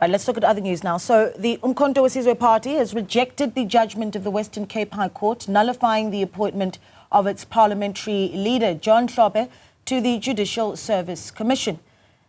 Right, let's look at other news now. So the Umkhonto weSizwe Party has rejected the judgment of the Western Cape High Court, nullifying the appointment of its parliamentary leader, John Hlophe, to the Judicial Service Commission.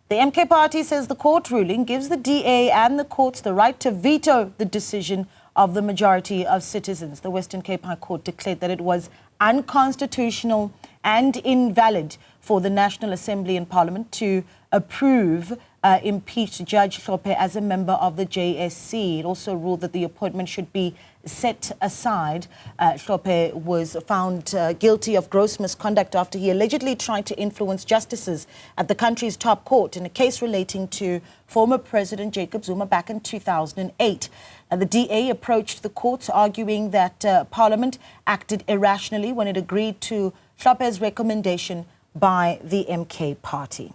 The MK Party says the court ruling gives the DA and the courts the right to veto the decision of the majority of citizens. The Western Cape High Court declared that it was unconstitutional and invalid for the National Assembly and Parliament to approve impeached Judge Hlophe as a member of the JSC. It also ruled that the appointment should be set aside. Hlophe was found guilty of gross misconduct after he allegedly tried to influence justices at the country's top court in a case relating to former President Jacob Zuma back in 2008. The DA approached the courts arguing that Parliament acted irrationally when it agreed to Hlophe's recommendation by the MK Party.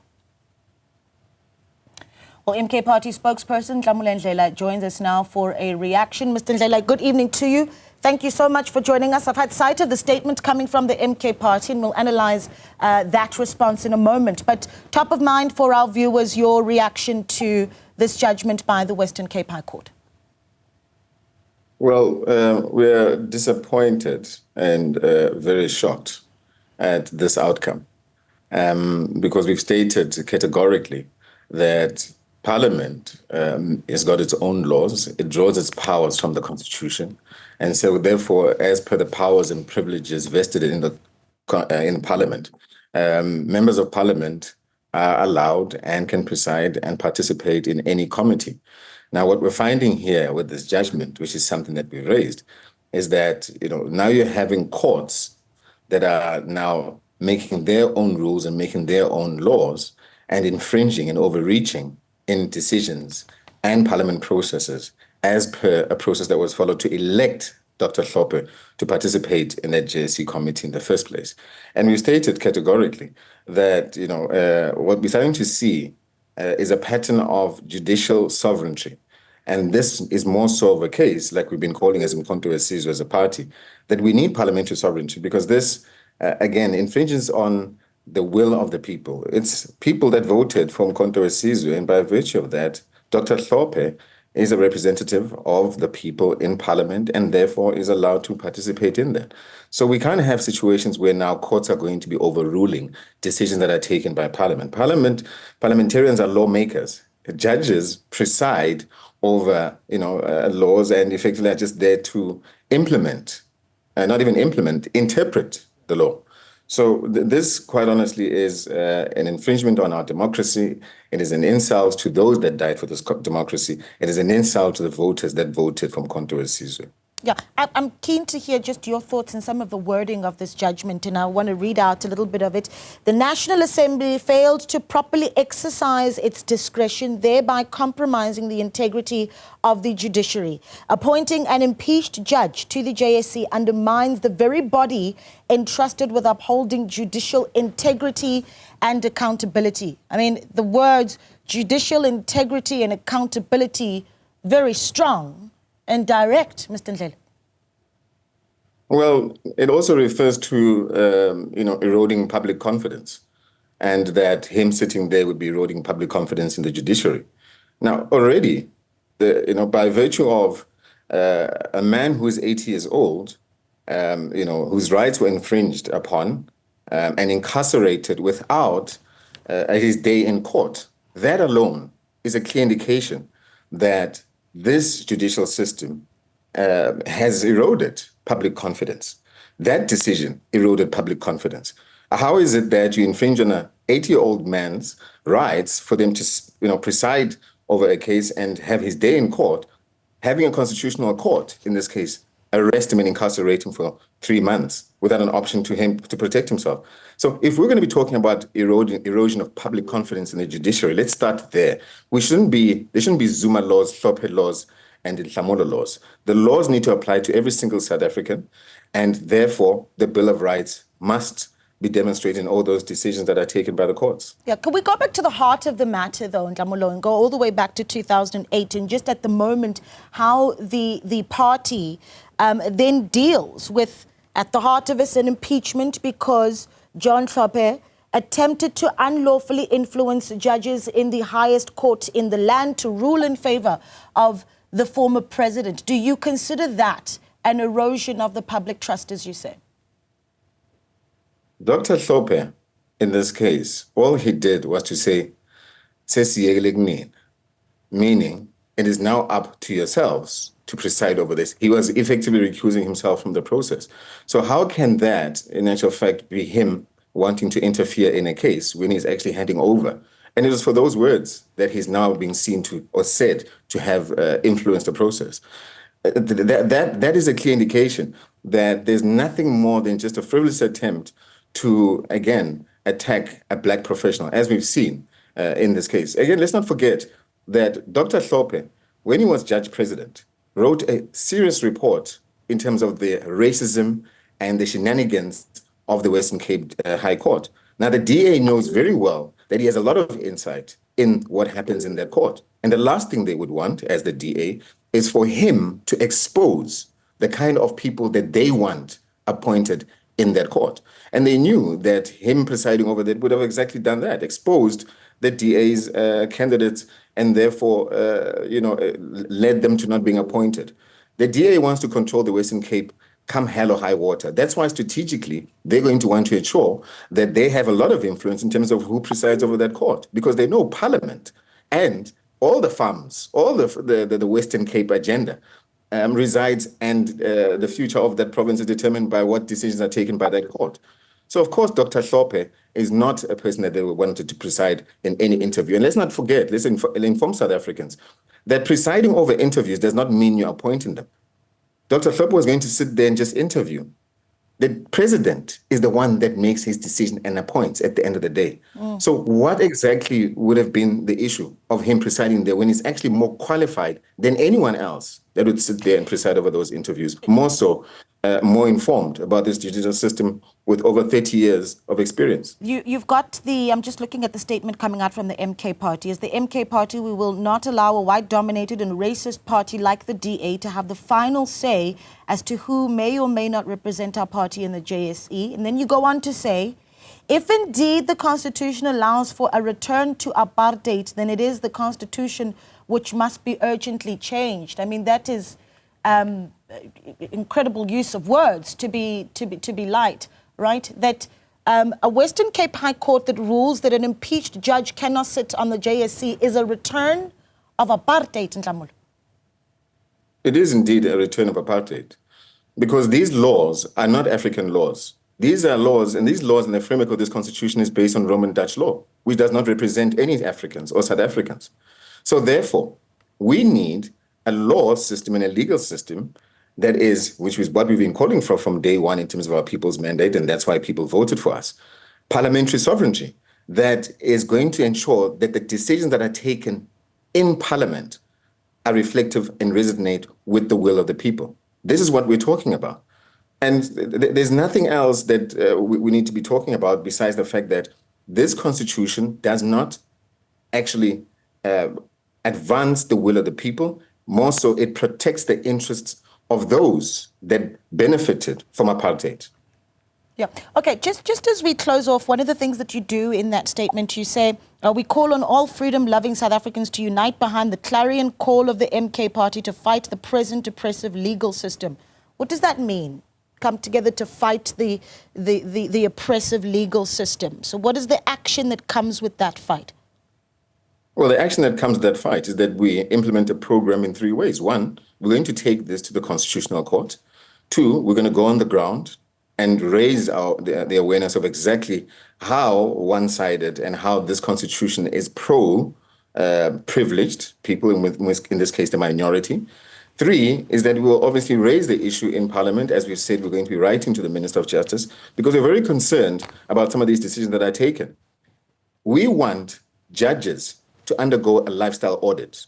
Well, MK Party spokesperson Nhlamulo Ndhlela joins us now for a reaction. Mr. Ndhlela, good evening to you. Thank you so much for joining us. I've had sight of the statement coming from the MK Party and we'll analyse that response in a moment. But top of mind for our viewers, your reaction to this judgment by the Western Cape High Court. Well, we're disappointed and very shocked at this outcome because we've stated categorically that Parliament has got its own laws. It draws its powers from the Constitution. And so therefore, as per the powers and privileges vested in Parliament, members of Parliament are allowed and can preside and participate in any committee. Now, what we're finding here with this judgment, which is something that we raised, is that now you're having courts that are now making their own rules and making their own laws and infringing and overreaching in decisions and parliament processes as per a process that was followed to elect Dr. Hlophe to participate in that JSC committee in the first place. And we stated categorically that what we're starting to see is a pattern of judicial sovereignty. And this is more so of a case, like we've been calling as Umkhonto weSizwe as a party, that we need parliamentary sovereignty because this, again, infringes on the will of the people. It's people that voted for Umkhonto weSizwe, and by virtue of that, Dr. Hlophe is a representative of the people in Parliament and therefore is allowed to participate in that. So we can't have situations where now courts are going to be overruling decisions that are taken by Parliament. Parliamentarians are lawmakers. Judges preside over laws and effectively are just there to implement, not even implement, interpret the law. So this, quite honestly, is an infringement on our democracy. It is an insult to those that died for this democracy. It is an insult to the voters that voted from Umkhonto weSizwe. Yeah, I'm keen to hear just your thoughts on some of the wording of this judgment, and I want to read out a little bit of it. The National Assembly failed to properly exercise its discretion, thereby compromising the integrity of the judiciary. Appointing an impeached judge to the JSC undermines the very body entrusted with upholding judicial integrity and accountability. I mean, the words judicial integrity and accountability, very strong and direct, Mr. Ndhlela. Well, it also refers to, eroding public confidence, and that him sitting there would be eroding public confidence in the judiciary. Now, already, by virtue of a man who is 80 years old, whose rights were infringed upon and incarcerated without his day in court, that alone is a clear indication that this judicial system has eroded public confidence. That decision eroded public confidence. How is it that you infringe on an 80-year-old man's rights for them to, preside over a case and have his day in court, having a constitutional court, in this case, arrest him and incarcerate him for 3 months without an option to him to protect himself? So if we're going to be talking about erosion of public confidence in the judiciary, let's start there. There shouldn't be Zuma laws, Hlophe laws, and Nhlamulo laws. The laws need to apply to every single South African, and therefore the Bill of Rights must be demonstrated in all those decisions that are taken by the courts. Yeah, can we go back to the heart of the matter, though, Nhlamulo, and go all the way back to 2008, and just at the moment, how the party then deals with, at the heart of it, an impeachment because John Hlophe attempted to unlawfully influence judges in the highest court in the land to rule in favor of the former president. Do you consider that an erosion of the public trust, as you say? Dr. Hlophe, in this case, all he did was to say, meaning it is now up to yourselves to preside over this. He was effectively recusing himself from the process. So how can that, in actual fact, be him wanting to interfere in a case when he's actually handing over? And it was for those words that he's now being seen to, or said to have influenced the process. That is a clear indication that there's nothing more than just a frivolous attempt to, again, attack a black professional, as we've seen in this case. Again, let's not forget that Dr. Hlophe, when he was judge president, wrote a serious report in terms of the racism and the shenanigans of the Western Cape High Court. Now, the DA knows very well that he has a lot of insight in what happens in that court. And the last thing they would want, as the DA, is for him to expose the kind of people that they want appointed in that court. And they knew that him presiding over that would have exactly done that, exposed the DA's candidates and therefore, led them to not being appointed. The DA wants to control the Western Cape come hell or high water. That's why strategically they're going to want to ensure that they have a lot of influence in terms of who presides over that court, because they know Parliament and all the farms, all the Western Cape agenda resides, and the future of that province is determined by what decisions are taken by that court. So, of course, Dr. Hlophe is not a person that they wanted to preside in any interview. And let's not forget, let's inform South Africans that presiding over interviews does not mean you're appointing them. Dr. Hlophe was going to sit there and just interview. The president is the one that makes his decision and appoints at the end of the day. So what exactly would have been the issue of him presiding there when he's actually more qualified than anyone else that would sit there and preside over those interviews? More so, more informed about this judicial system with over 30 years of experience. You've got I'm just looking at the statement coming out from the MK party. As the MK party, we will not allow a white-dominated and racist party like the DA to have the final say as to who may or may not represent our party in the JSC. And then you go on to say, if indeed the Constitution allows for a return to apartheid, then it is the Constitution which must be urgently changed. I mean, that is incredible use of words, to be light, right? That a Western Cape High Court that rules that an impeached judge cannot sit on the JSC is a return of apartheid, Nhlamulo. It is indeed a return of apartheid, because these laws are not African laws. These are laws, and these laws in the framework of this constitution is based on Roman Dutch law, which does not represent any Africans or South Africans. So therefore, we need a law system and a legal system that is, which is what we've been calling for from day one in terms of our people's mandate, and that's why people voted for us, parliamentary sovereignty, that is going to ensure that the decisions that are taken in Parliament are reflective and resonate with the will of the people. This is what we're talking about. And there's nothing else that we need to be talking about besides the fact that this constitution does not actually advance the will of the people. More so, it protects the interests of those that benefited from apartheid. Yeah. Okay, just as we close off, one of the things that you do in that statement, you say, we call on all freedom-loving South Africans to unite behind the clarion call of the MK party to fight the present oppressive legal system. What does that mean? Come together to fight the oppressive legal system. So what is the action that comes with that fight? Well, the action that comes with that fight is that we implement a program in three ways. One, we're going to take this to the Constitutional Court. Two, we're going to go on the ground and raise the awareness of exactly how one-sided and how this constitution is pro-privileged people, in this case the minority. Three is that we will obviously raise the issue in Parliament. As we've said, we're going to be writing to the Minister of Justice because we're very concerned about some of these decisions that are taken. We want judges to undergo a lifestyle audit.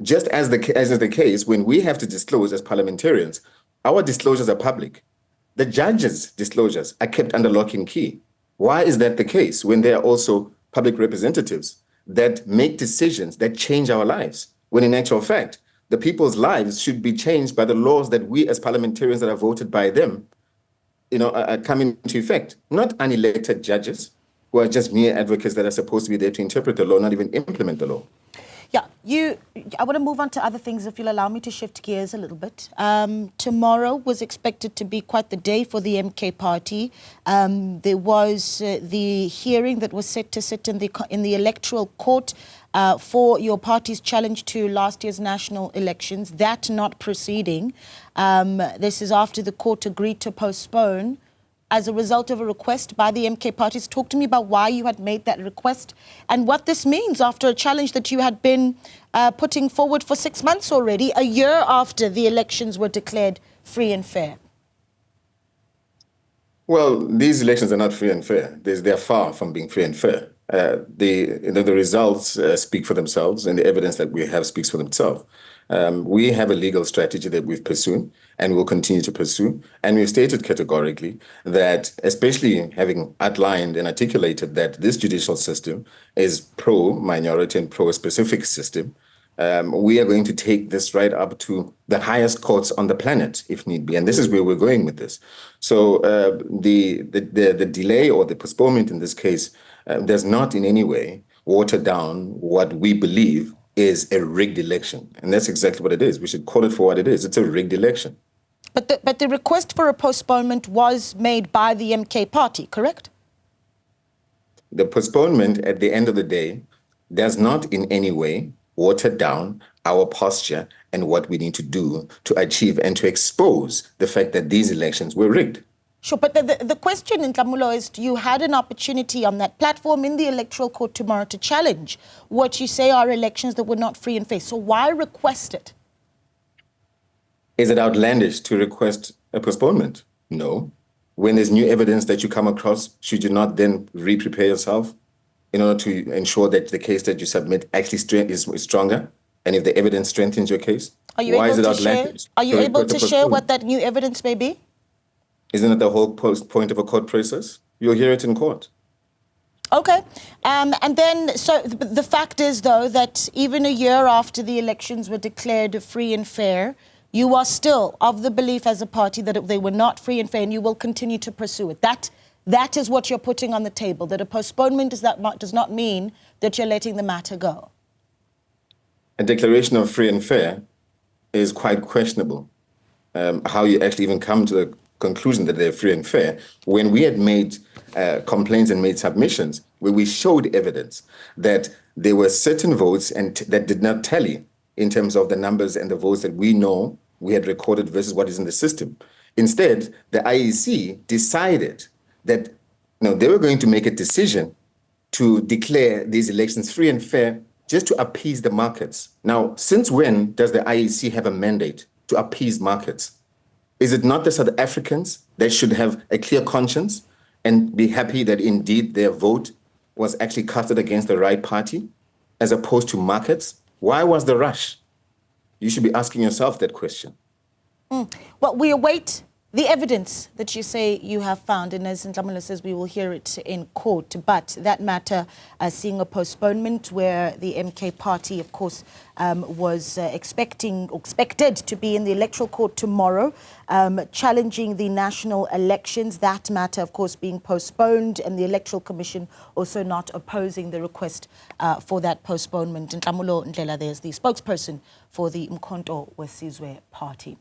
Just as is the case when we have to disclose as parliamentarians, our disclosures are public. The judges' disclosures are kept under lock and key. Why is that the case when they are also public representatives that make decisions that change our lives? When in actual fact, the people's lives should be changed by the laws that we as parliamentarians that are voted by them, are coming into effect, not unelected judges. who are just mere advocates that are supposed to be there to interpret the law, not even implement the law. Yeah, I want to move on to other things, if you'll allow me to shift gears a little bit. Tomorrow was expected to be quite the day for the MK party. There was the hearing that was set to sit in the electoral court for your party's challenge to last year's national elections, that not proceeding. This is after the court agreed to postpone as a result of a request by the MK parties. Talk to me about why you had made that request and what this means after a challenge that you had been putting forward for 6 months already, a year after the elections were declared free and fair. Well, these elections are not free and fair. They're far from being free and fair. The results speak for themselves, and the evidence that we have speaks for themselves. We have a legal strategy that we've pursued and will continue to pursue. And we've stated categorically that, especially having outlined and articulated that this judicial system is pro-minority and pro-specific system, we are going to take this right up to the highest courts on the planet, if need be. And this is where we're going with this. So the delay or the postponement in this case does not in any way water down what we believe is a rigged election. And that's exactly what it is. We should call it for what it is. It's a rigged election. But the request for a postponement was made by the MK party, correct? The postponement at the end of the day does not in any way water down our posture and what we need to do to achieve and to expose the fact that these elections were rigged. Sure, but the question, Nhlamulo, is you had an opportunity on that platform in the electoral court tomorrow to challenge what you say are elections that were not free and fair. So why request it? Is it outlandish to request a postponement? No. When there's new evidence that you come across, should you not then re-prepare yourself in order to ensure that the case that you submit actually is stronger? And if the evidence strengthens your case, why is it outlandish? Are you able to share what that new evidence may be? Isn't it the whole point of a court process? You'll hear it in court. Okay. And then, so the fact is, though, that even a year after the elections were declared free and fair, you are still of the belief as a party that they were not free and fair, and you will continue to pursue it. That is what you're putting on the table, that a postponement does not mean that you're letting the matter go. A declaration of free and fair is quite questionable. How you actually even come to the conclusion that they're free and fair, when we had made complaints and made submissions where we showed evidence that there were certain votes and that did not tally in terms of the numbers and the votes that we know we had recorded versus what is in the system. Instead, the IEC decided that they were going to make a decision to declare these elections free and fair just to appease the markets. Now, since when does the IEC have a mandate to appease markets? Is it not the South Africans that should have a clear conscience and be happy that indeed their vote was actually casted against the right party as opposed to markets? Why was the rush? You should be asking yourself that question. Well, we await the evidence that you say you have found, and as Nhlamulo says, we will hear it in court. But that matter, seeing a postponement where the MK party, of course, was expected to be in the electoral court tomorrow, challenging the national elections. That matter, of course, being postponed, and the Electoral Commission also not opposing the request for that postponement. Nhlamulo Ndhlela, there's the spokesperson for the Umkhonto weSizwe party.